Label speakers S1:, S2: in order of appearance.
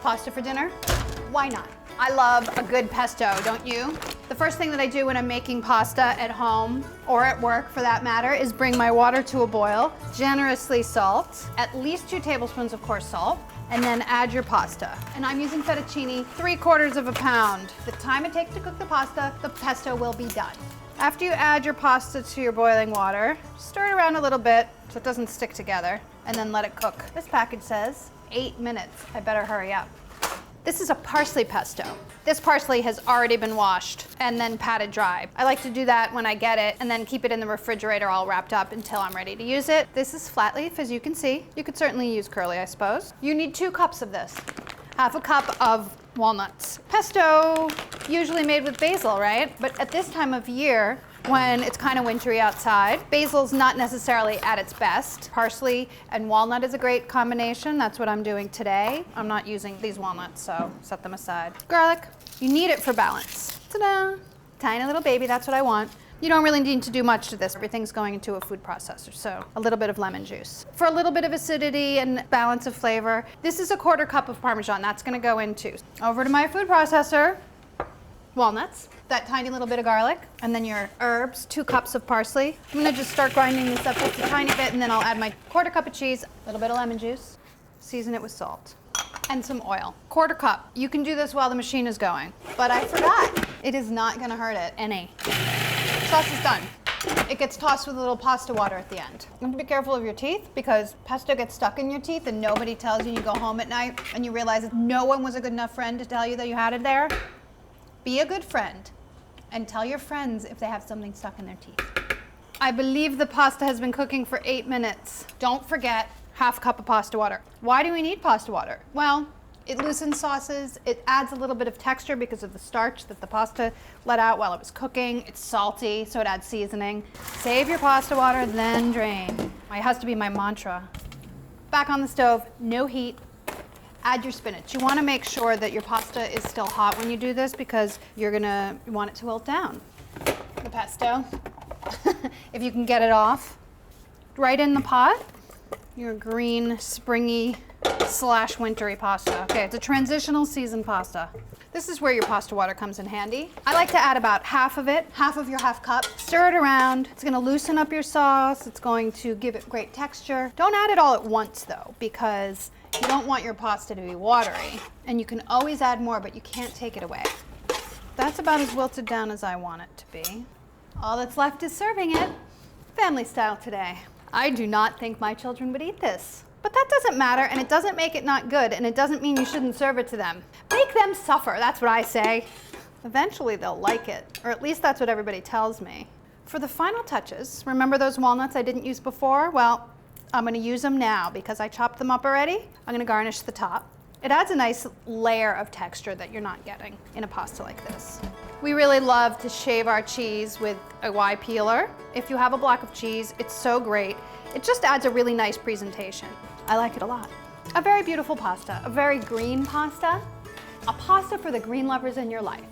S1: pasta for dinner? Why not? I love a good pesto, don't you? The first thing that I do when I'm making pasta at home, or at work for that matter, is bring my water to a boil, generously salt, at least 2 tablespoons of coarse salt, and then add your pasta. And I'm using fettuccine, 3/4 of a pound. The time it takes to cook the pasta, the pesto will be done. After you add your pasta to your boiling water, stir it around a little bit so it doesn't stick together, and then let it cook. This package says 8 minutes. I better hurry up. This is a parsley pesto. This parsley has already been washed and then patted dry. I like to do that when I get it and then keep it in the refrigerator all wrapped up until I'm ready to use it. This is flat leaf, as you can see. You could certainly use curly, I suppose. You need 2 cups of this. 1/2 cup of walnuts. Pesto, usually made with basil, right? But at this time of year, when it's kind of wintry outside, basil's not necessarily at its best. Parsley and walnut is a great combination. That's what I'm doing today. I'm not using these walnuts, so set them aside. Garlic, you need it for balance. Ta-da! Tiny little baby, that's what I want. You don't really need to do much to this. Everything's going into a food processor, so a little bit of lemon juice. For a little bit of acidity and balance of flavor, this is a 1/4 cup of Parmesan. That's gonna go in too. Over to my food processor, walnuts, that tiny little bit of garlic, and then your herbs, 2 cups of parsley. I'm gonna just start grinding this up just a tiny bit, and then I'll add my 1/4 cup of cheese, a little bit of lemon juice, season it with salt, and some oil. 1/4 cup. You can do this while the machine is going, but I forgot. It is not gonna hurt it any. Sauce is done. It gets tossed with a little pasta water at the end. You have to be careful of your teeth because pesto gets stuck in your teeth and nobody tells you. You go home at night and you realize that no one was a good enough friend to tell you that you had it there. Be a good friend and tell your friends if they have something stuck in their teeth. I believe the pasta has been cooking for 8 minutes. Don't forget 1/2 cup of pasta water. Why do we need pasta water? Well, it loosens sauces, it adds a little bit of texture because of the starch that the pasta let out while it was cooking. It's salty, so it adds seasoning. Save your pasta water, then drain. It has to be my mantra. Back on the stove, no heat. Add your spinach. You want to make sure that your pasta is still hot when you do this because you're gonna want it to wilt down. The pesto, if you can get it off, right in the pot, your green, springy, / wintry pasta. Okay, it's a transitional season pasta. This is where your pasta water comes in handy. I like to add about 1/2 of it, 1/2 of your 1/2 cup. Stir it around. It's gonna loosen up your sauce. It's going to give it great texture. Don't add it all at once though, because you don't want your pasta to be watery. And you can always add more, but you can't take it away. That's about as wilted down as I want it to be. All that's left is serving it. Family style today. I do not think my children would eat this. But that doesn't matter, and it doesn't make it not good, and it doesn't mean you shouldn't serve it to them. Make them suffer, that's what I say. Eventually they'll like it, or at least that's what everybody tells me. For the final touches, remember those walnuts I didn't use before? Well, I'm gonna use them now because I chopped them up already. I'm gonna garnish the top. It adds a nice layer of texture that you're not getting in a pasta like this. We really love to shave our cheese with a Y peeler. If you have a block of cheese, it's so great. It just adds a really nice presentation. I like it a lot. A very beautiful pasta, a very green pasta, a pasta for the green lovers in your life.